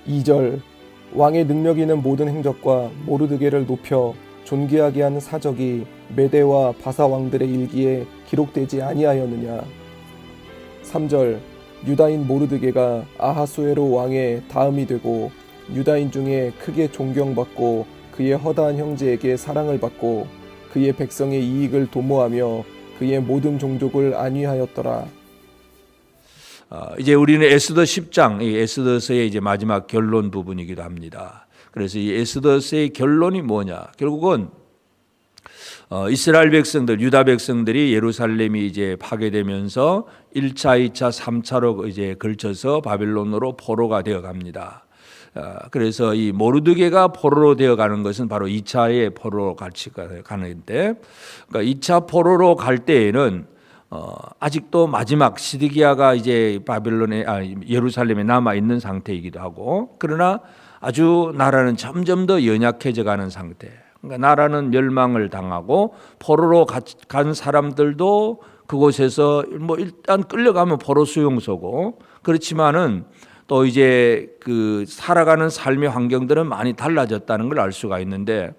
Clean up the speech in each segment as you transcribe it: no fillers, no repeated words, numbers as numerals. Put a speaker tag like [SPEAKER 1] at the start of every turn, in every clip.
[SPEAKER 1] 2절 왕의 능력 있는 모든 행적과 모르드게를 높여 존귀하게 하는 사적이 메대와 바사 왕들의 일기에 기록되지 아니하였느냐. 3절 유다인 모르드게가 아하수에로 왕의 다음이 되고 유다인 중에 크게 존경받고 그의 허다한 형제에게 사랑을 받고 그의 백성의 이익을 도모하며 그의 모든 종족을 안위하였더라.
[SPEAKER 2] 이제 우리는 에스더 10장, 이 에스더서의 이제 마지막 결론 부분이기도 합니다. 그래서 이 에스더서의 결론이 뭐냐? 결국은 이스라엘 백성들, 유다 백성들이 예루살렘이 이제 파괴되면서 1차, 2차, 3차로 이제 걸쳐서 바벨론으로 포로가 되어 갑니다. 그래서 이 모르드게가 포로로 되어 가는 것은 바로 2차의 포로로 같이 가는데, 그러니까 2차 포로로 갈 때에는 아직도 마지막 시드기야가 이제 예루살렘에 남아 있는 상태이기도 하고, 그러나 아주 나라는 점점 더 연약해져 가는 상태. 그러니까 나라는 멸망을 당하고 포로로 간 사람들도 그곳에서 뭐 일단 끌려가면 포로 수용소고, 그렇지만은 또 이제 그 살아가는 삶의 환경들은 많이 달라졌다는 걸 알 수가 있는데,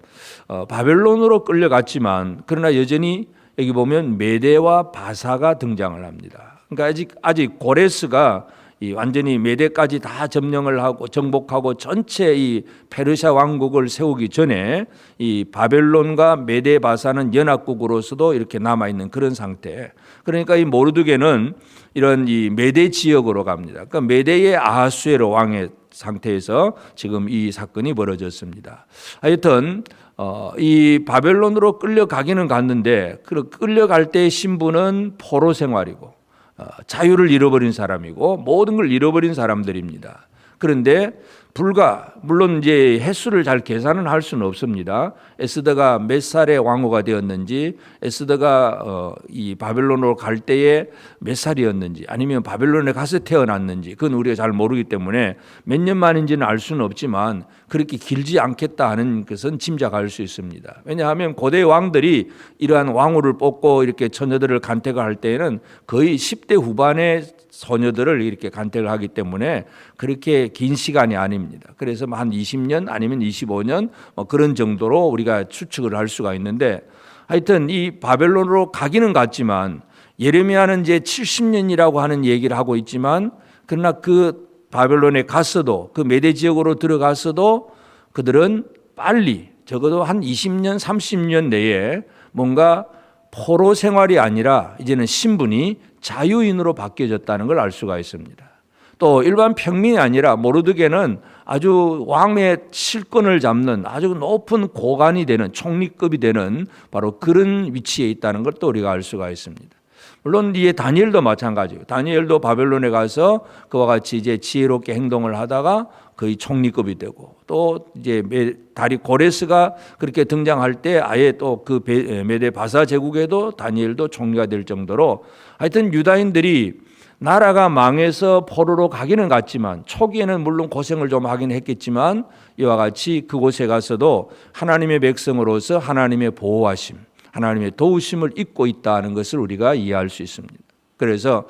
[SPEAKER 2] 바벨론으로 끌려갔지만 그러나 여전히 여기 보면 메대와 바사가 등장을 합니다. 그러니까 아직 고레스가 완전히 메대까지 다 점령을 하고 정복하고 전체 이 페르시아 왕국을 세우기 전에 이 바벨론과 메대 바사는 연합국으로서도 이렇게 남아 있는 그런 상태. 그러니까 이 모르드게는 이런 이 메대 지역으로 갑니다. 그러니까 메대의 아하수에로 왕의 상태에서 지금 이 사건이 벌어졌습니다. 하여튼 이 바벨론으로 끌려가기는 갔는데 끌려갈 때의 신분은 포로 생활이고 자유를 잃어버린 사람이고 모든 걸 잃어버린 사람들입니다. 그런데 물론 이제 횟수를 잘 계산은 할 수는 없습니다. 에스더가 몇 살에 왕후가 되었는지, 에스더가 이 바벨론으로 갈 때에 몇 살이었는지, 아니면 바벨론에 가서 태어났는지, 그건 우리가 잘 모르기 때문에 몇 년 만인지는 알 수는 없지만 그렇게 길지 않겠다 하는 것은 짐작할 수 있습니다. 왜냐하면 고대 왕들이 이러한 왕후를 뽑고 이렇게 처녀들을 간택을 할 때에는 거의 10대 후반의 소녀들을 이렇게 간택을 하기 때문에 그렇게 긴 시간이 아닙니다. 그래서 한 20년 아니면 25년 그런 정도로 우리가 추측을 할 수가 있는데, 하여튼 이 바벨론으로 가기는 갔지만 예레미야는 이제 70년이라고 하는 얘기를 하고 있지만, 그러나 그 바벨론에 갔어도, 그 메대 지역으로 들어갔어도 그들은 빨리 적어도 한 20년 30년 내에 뭔가 포로 생활이 아니라 이제는 신분이 자유인으로 바뀌어졌다는 걸 알 수가 있습니다. 또 일반 평민이 아니라 모르드게는 아주 왕의 실권을 잡는 아주 높은 고관이 되는, 총리급이 되는 바로 그런 위치에 있다는 걸 또 우리가 알 수가 있습니다. 물론 이에 다니엘도 마찬가지예요. 다니엘도 바벨론에 가서 그와 같이 이제 지혜롭게 행동을 하다가 거의 총리급이 되고, 또 이제 고레스가 그렇게 등장할 때 아예 또 그 메대 바사 제국에도 다니엘도 총리가 될 정도로, 하여튼 유다인들이 나라가 망해서 포로로 가기는 갔지만 초기에는 물론 고생을 좀 하긴 했겠지만 이와 같이 그곳에 가서도 하나님의 백성으로서 하나님의 보호하심, 하나님의 도우심을 잊고 있다는 것을 우리가 이해할 수 있습니다. 그래서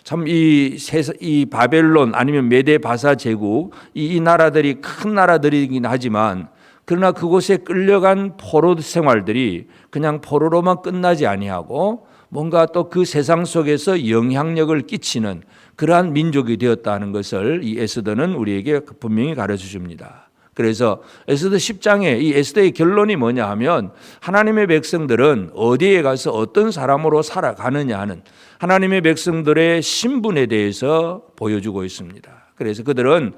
[SPEAKER 2] 참 이 바벨론 아니면 메대 바사 제국, 이 나라들이 큰 나라들이긴 하지만 그러나 그곳에 끌려간 포로 생활들이 그냥 포로로만 끝나지 아니하고 뭔가 또 그 세상 속에서 영향력을 끼치는 그러한 민족이 되었다는 것을 이 에스더는 우리에게 분명히 가르쳐 줍니다. 그래서 에스더 10장에 이 에스더의 결론이 뭐냐 하면, 하나님의 백성들은 어디에 가서 어떤 사람으로 살아가느냐 하는 하나님의 백성들의 신분에 대해서 보여주고 있습니다. 그래서 그들은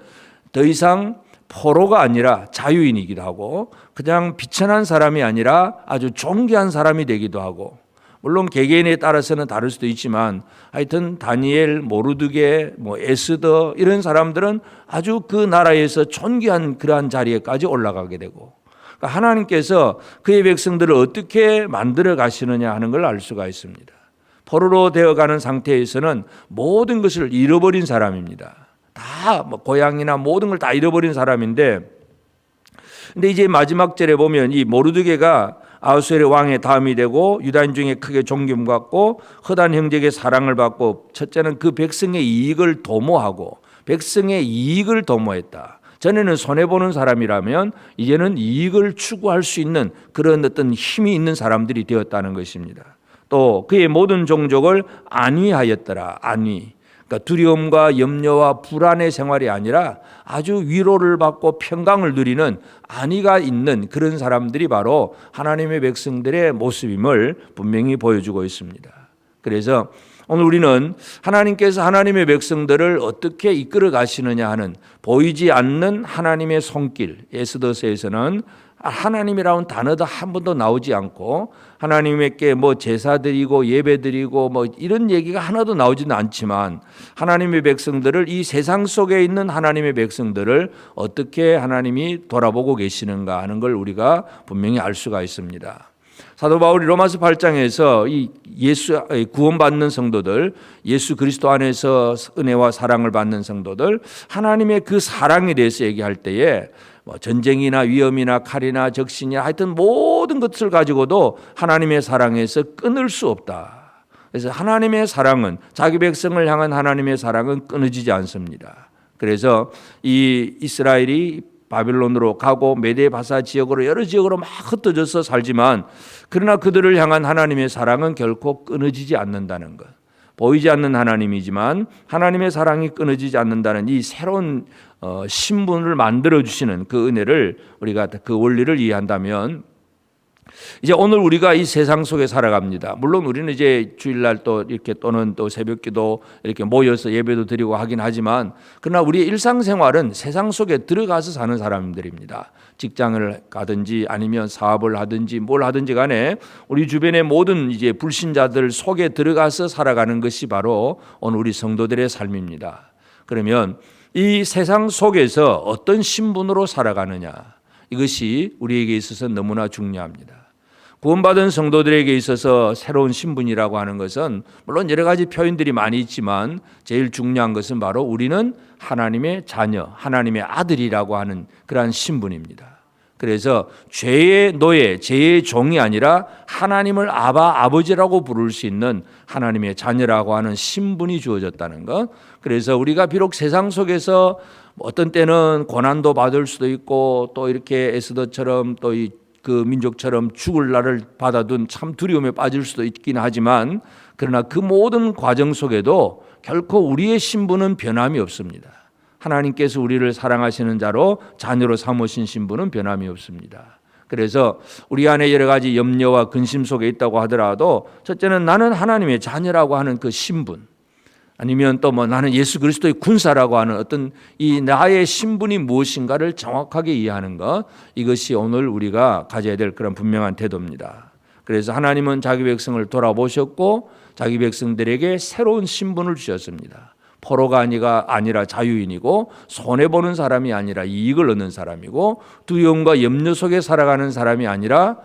[SPEAKER 2] 더 이상 포로가 아니라 자유인이기도 하고, 그냥 비천한 사람이 아니라 아주 존귀한 사람이 되기도 하고, 물론 개개인에 따라서는 다를 수도 있지만 하여튼 다니엘, 모르드게, 에스더 이런 사람들은 아주 그 나라에서 존귀한 그러한 자리에까지 올라가게 되고, 그러니까 하나님께서 그의 백성들을 어떻게 만들어 가시느냐 하는 걸 알 수가 있습니다. 포로로 되어가는 상태에서는 모든 것을 잃어버린 사람입니다. 다 고향이나 모든 걸 다 잃어버린 사람인데, 근데 이제 마지막 절에 보면 이 모르드게가 아하수에로 왕의 다음이 되고 유다인 중에 크게 존경받고 허다한 형제에게 사랑을 받고, 첫째는 그 백성의 이익을 도모하고 백성의 이익을 도모했다. 전에는 손해보는 사람이라면 이제는 이익을 추구할 수 있는 그런 어떤 힘이 있는 사람들이 되었다는 것입니다. 또 그의 모든 종족을 안위하였더라. 안위. 그러니까 두려움과 염려와 불안의 생활이 아니라 아주 위로를 받고 평강을 누리는 안위가 있는 그런 사람들이 바로 하나님의 백성들의 모습임을 분명히 보여주고 있습니다. 그래서 오늘 우리는 하나님께서 하나님의 백성들을 어떻게 이끌어 가시느냐 하는 보이지 않는 하나님의 손길, 에스더서에서는 하나님이라는 단어도 한 번도 나오지 않고 하나님께 뭐 제사 드리고 예배 드리고 뭐 이런 얘기가 하나도 나오지는 않지만 하나님의 백성들을, 이 세상 속에 있는 하나님의 백성들을 어떻게 하나님이 돌아보고 계시는가 하는 걸 우리가 분명히 알 수가 있습니다. 사도 바울이 로마서 8장에서 이 예수 구원받는 성도들, 예수 그리스도 안에서 은혜와 사랑을 받는 성도들, 하나님의 그 사랑에 대해서 얘기할 때에 뭐 전쟁이나 위험이나 칼이나 적신이나 하여튼 모든 것을 가지고도 하나님의 사랑에서 끊을 수 없다. 그래서 하나님의 사랑은, 자기 백성을 향한 하나님의 사랑은 끊어지지 않습니다. 그래서 이 이스라엘이 바빌론으로 가고 메데 바사 지역으로 여러 지역으로 막 흩어져서 살지만 그러나 그들을 향한 하나님의 사랑은 결코 끊어지지 않는다는 것. 보이지 않는 하나님이지만 하나님의 사랑이 끊어지지 않는다는 이 새로운 신분을 만들어 주시는 그 은혜를, 우리가 그 원리를 이해한다면 이제 오늘 우리가 이 세상 속에 살아갑니다. 물론 우리는 이제 주일날 또 이렇게 또는 또 새벽기도 이렇게 모여서 예배도 드리고 하긴 하지만 그러나 우리의 일상생활은 세상 속에 들어가서 사는 사람들입니다. 직장을 가든지 아니면 사업을 하든지 뭘 하든지 간에 우리 주변의 모든 이제 불신자들 속에 들어가서 살아가는 것이 바로 오늘 우리 성도들의 삶입니다. 그러면 이 세상 속에서 어떤 신분으로 살아가느냐, 이것이 우리에게 있어서 너무나 중요합니다. 구원받은 성도들에게 있어서 새로운 신분이라고 하는 것은 물론 여러 가지 표현들이 많이 있지만 제일 중요한 것은 바로 우리는 하나님의 자녀, 하나님의 아들이라고 하는 그러한 신분입니다. 그래서 죄의 노예, 죄의 종이 아니라 하나님을 아버지라고 부를 수 있는 하나님의 자녀라고 하는 신분이 주어졌다는 것. 그래서 우리가 비록 세상 속에서 어떤 때는 고난도 받을 수도 있고 또 이렇게 에스더처럼 또 그 민족처럼 죽을 날을 받아둔 참 두려움에 빠질 수도 있긴 하지만 그러나 그 모든 과정 속에도 결코 우리의 신분은 변함이 없습니다. 하나님께서 우리를 사랑하시는 자로 자녀로 삼으신 신분은 변함이 없습니다. 그래서 우리 안에 여러 가지 염려와 근심 속에 있다고 하더라도 첫째는 나는 하나님의 자녀라고 하는 그 신분, 아니면 또 뭐 나는 예수 그리스도의 군사라고 하는 어떤 이 나의 신분이 무엇인가를 정확하게 이해하는 것, 이것이 오늘 우리가 가져야 될 그런 분명한 태도입니다. 그래서 하나님은 자기 백성을 돌아보셨고 자기 백성들에게 새로운 신분을 주셨습니다. 포로가 아니라 자유인이고 손해보는 사람이 아니라 이익을 얻는 사람이고 두려움과 염려 속에 살아가는 사람이 아니라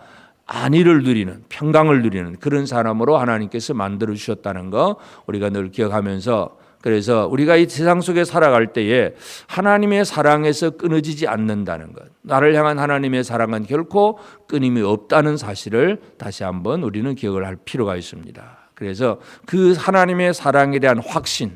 [SPEAKER 2] 안위를 누리는, 평강을 누리는 그런 사람으로 하나님께서 만들어 주셨다는 거 우리가 늘 기억하면서, 그래서 우리가 이 세상 속에 살아갈 때에 하나님의 사랑에서 끊어지지 않는다는 것, 나를 향한 하나님의 사랑은 결코 끊임이 없다는 사실을 다시 한번 우리는 기억을 할 필요가 있습니다. 그래서 그 하나님의 사랑에 대한 확신,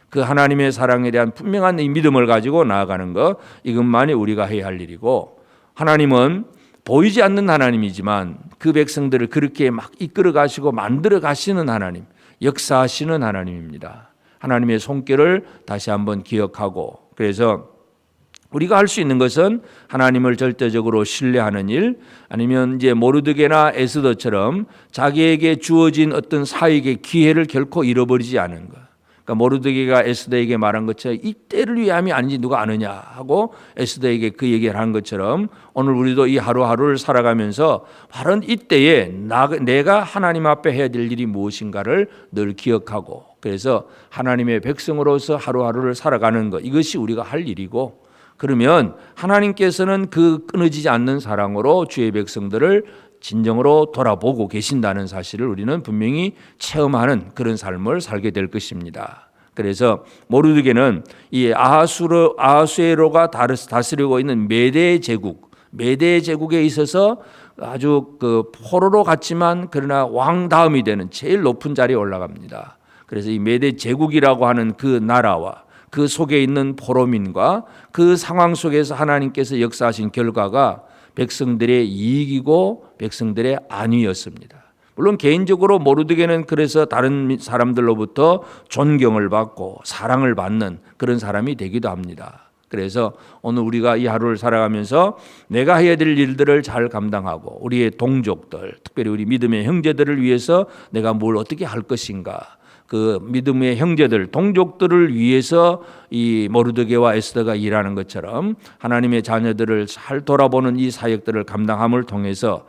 [SPEAKER 2] 그 하나님의 사랑에 대한 분명한 이 믿음을 가지고 나아가는 것, 이것만이 우리가 해야 할 일이고, 하나님은 보이지 않는 하나님이지만 그 백성들을 그렇게 막 이끌어 가시고 만들어 가시는 하나님, 역사하시는 하나님입니다. 하나님의 손길을 다시 한번 기억하고, 그래서 우리가 할 수 있는 것은 하나님을 절대적으로 신뢰하는 일, 아니면 이제 모르드게나 에스더처럼 자기에게 주어진 어떤 사역의 기회를 결코 잃어버리지 않은 것. 그러니까 모르드게가 에스더에게 말한 것처럼 이 때를 위함이 아닌지 누가 아느냐 하고 에스더에게 그 얘기를 한 것처럼 오늘 우리도 이 하루하루를 살아가면서 바로 이때에 내가 하나님 앞에 해야 될 일이 무엇인가를 늘 기억하고, 그래서 하나님의 백성으로서 하루하루를 살아가는 것, 이것이 우리가 할 일이고, 그러면 하나님께서는 그 끊어지지 않는 사랑으로 주의 백성들을 진정으로 돌아보고 계신다는 사실을 우리는 분명히 체험하는 그런 삶을 살게 될 것입니다. 그래서 모르드게는 이 아하수에로가 다스리고 있는 메대 제국에 있어서 아주 그 포로로 갔지만 그러나 왕 다음이 되는 제일 높은 자리에 올라갑니다. 그래서 이 메대 제국이라고 하는 그 나라와 그 속에 있는 포로민과 그 상황 속에서 하나님께서 역사하신 결과가 백성들의 이익이고 백성들의 안위였습니다. 물론 개인적으로 모르드게는 그래서 다른 사람들로부터 존경을 받고 사랑을 받는 그런 사람이 되기도 합니다. 그래서 오늘 우리가 이 하루를 살아가면서 내가 해야 될 일들을 잘 감당하고 우리의 동족들, 특별히 우리 믿음의 형제들을 위해서 내가 뭘 어떻게 할 것인가, 그 믿음의 형제들, 동족들을 위해서 이 모르드게와 에스더가 일하는 것처럼 하나님의 자녀들을 잘 돌아보는 이 사역들을 감당함을 통해서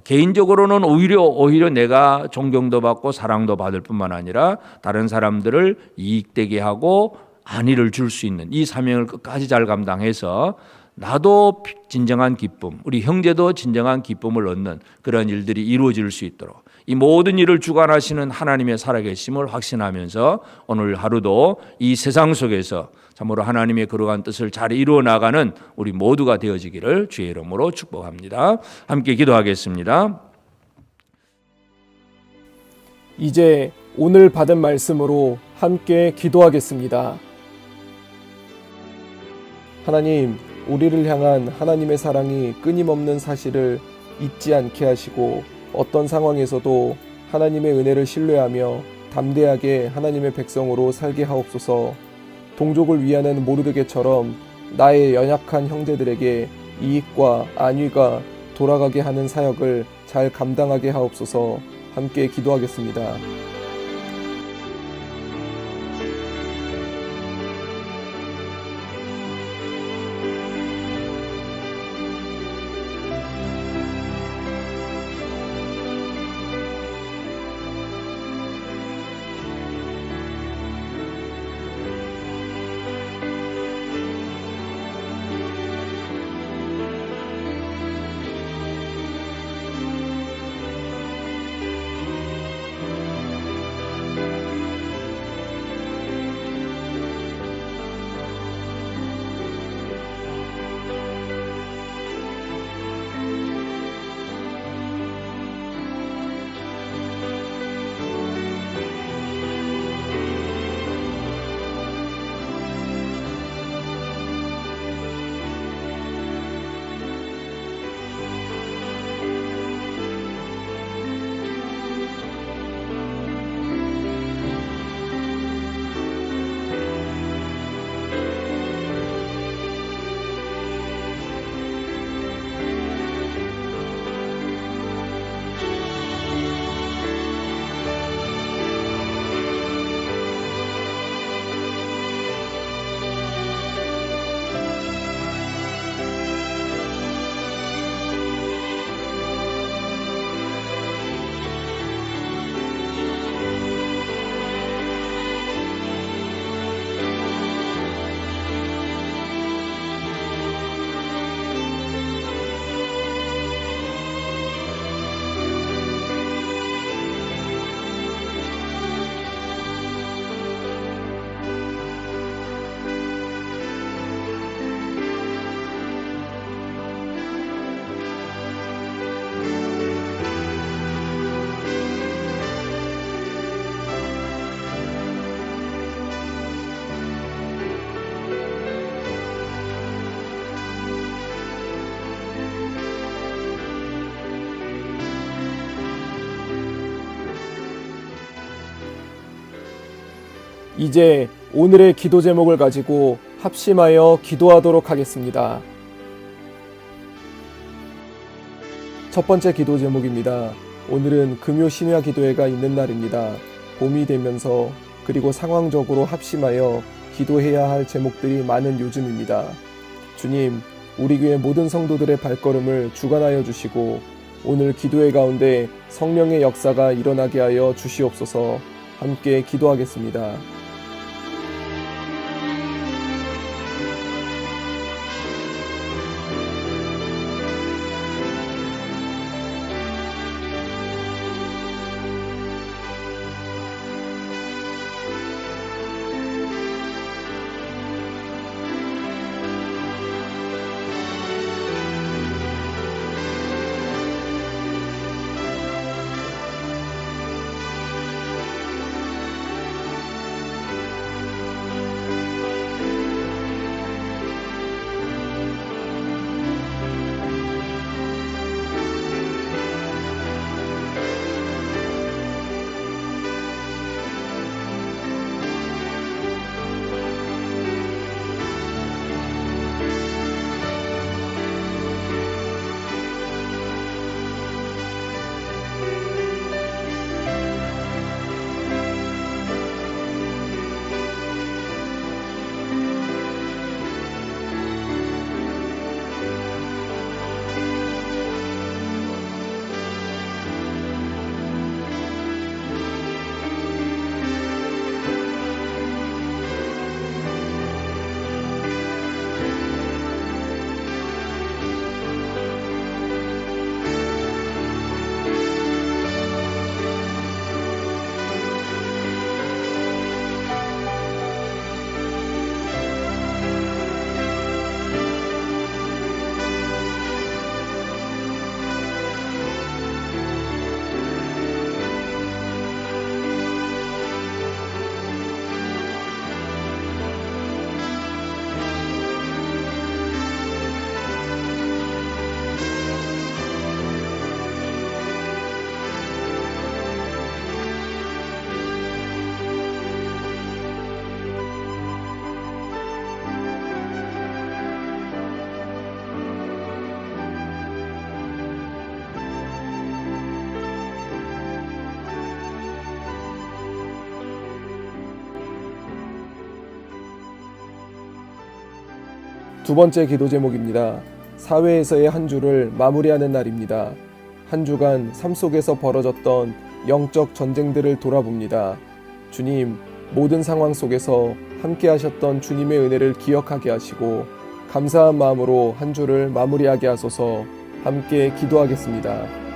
[SPEAKER 2] 개인적으로는 오히려 내가 존경도 받고 사랑도 받을 뿐만 아니라 다른 사람들을 이익되게 하고 안위를 줄 수 있는 이 사명을 끝까지 잘 감당해서 나도 진정한 기쁨, 우리 형제도 진정한 기쁨을 얻는 그런 일들이 이루어질 수 있도록 이 모든 일을 주관하시는 하나님의 살아계심을 확신하면서 오늘 하루도 이 세상 속에서 참으로 하나님의 거룩한 뜻을 잘 이루어 나가는 우리 모두가 되어지기를 주의 이름으로 축복합니다. 함께 기도하겠습니다.
[SPEAKER 1] 이제 오늘 받은 말씀으로 함께 기도하겠습니다. 하나님, 우리를 향한 하나님의 사랑이 끊임없는 사실을 잊지 않게 하시고 어떤 상황에서도 하나님의 은혜를 신뢰하며 담대하게 하나님의 백성으로 살게 하옵소서. 동족을 위하는 모르드게처럼 나의 연약한 형제들에게 이익과 안위가 돌아가게 하는 사역을 잘 감당하게 하옵소서. 함께 기도하겠습니다. 이제 오늘의 기도 제목을 가지고 합심하여 기도하도록 하겠습니다. 첫 번째 기도 제목입니다. 오늘은 금요 심야 기도회가 있는 날입니다. 봄이 되면서 그리고 상황적으로 합심하여 기도해야 할 제목들이 많은 요즘입니다. 주님, 우리 교회 모든 성도들의 발걸음을 주관하여 주시고 오늘 기도회 가운데 성령의 역사가 일어나게 하여 주시옵소서. 함께 기도하겠습니다. 두 번째 기도 제목입니다. 사회에서의 한 주를 마무리하는 날입니다. 한 주간 삶 속에서 벌어졌던 영적 전쟁들을 돌아봅니다. 주님, 모든 상황 속에서 함께 하셨던 주님의 은혜를 기억하게 하시고 감사한 마음으로 한 주를 마무리하게 하소서. 함께 기도하겠습니다.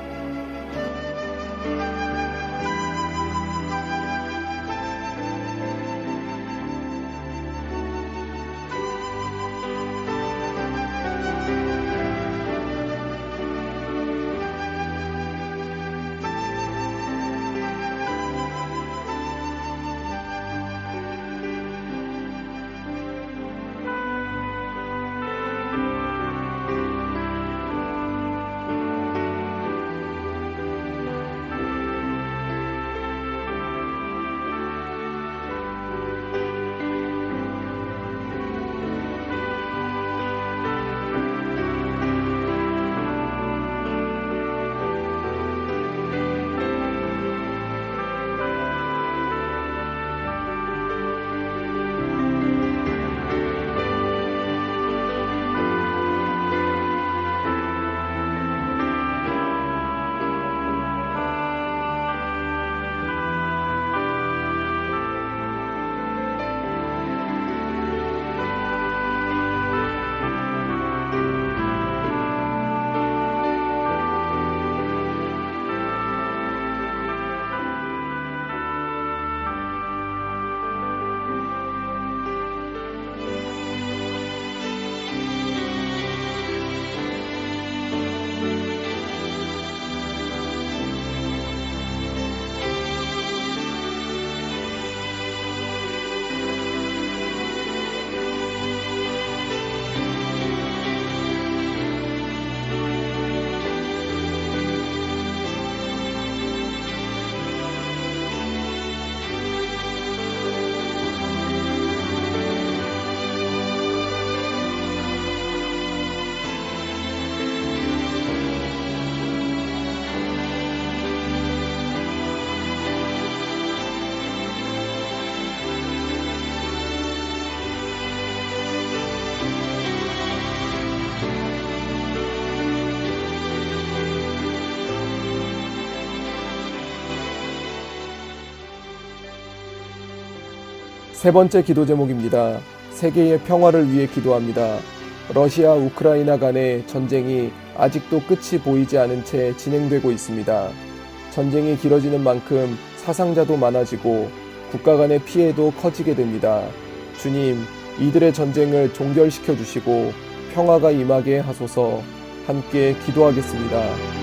[SPEAKER 1] 세 번째 기도 제목입니다. 세계의 평화를 위해 기도합니다. 러시아 우크라이나 간의 전쟁이 아직도 끝이 보이지 않은 채 진행되고 있습니다. 전쟁이 길어지는 만큼 사상자도 많아지고 국가 간의 피해도 커지게 됩니다. 주님, 이들의 전쟁을 종결시켜 주시고 평화가 임하게 하소서. 함께 기도하겠습니다.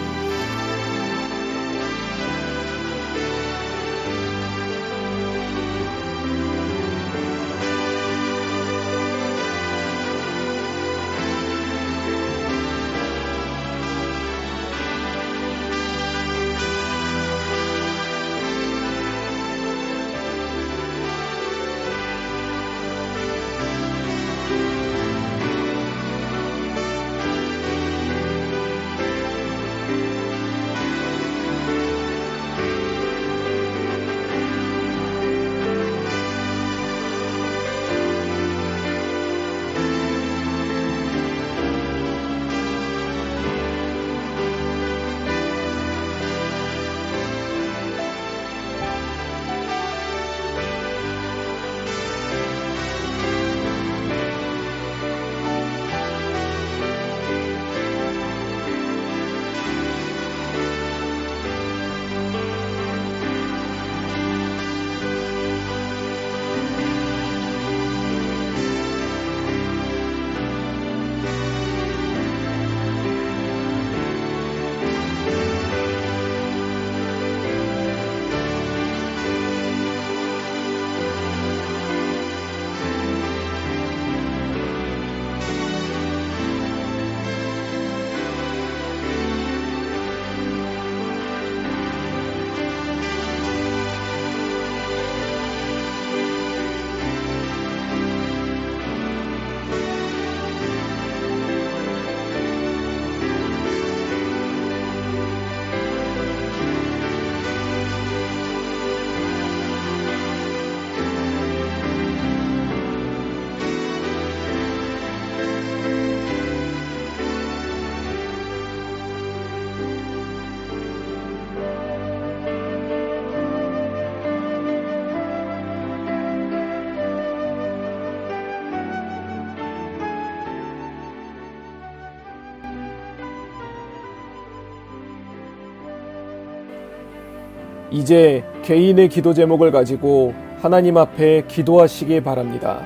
[SPEAKER 1] 이제 개인의 기도 제목을 가지고 하나님 앞에 기도하시기 바랍니다.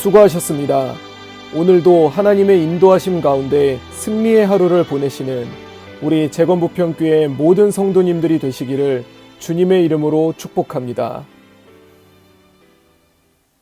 [SPEAKER 1] 수고하셨습니다. 오늘도 하나님의 인도하심 가운데 승리의 하루를 보내시는 우리 재건부평교회 모든 성도님들이 되시기를 주님의 이름으로 축복합니다.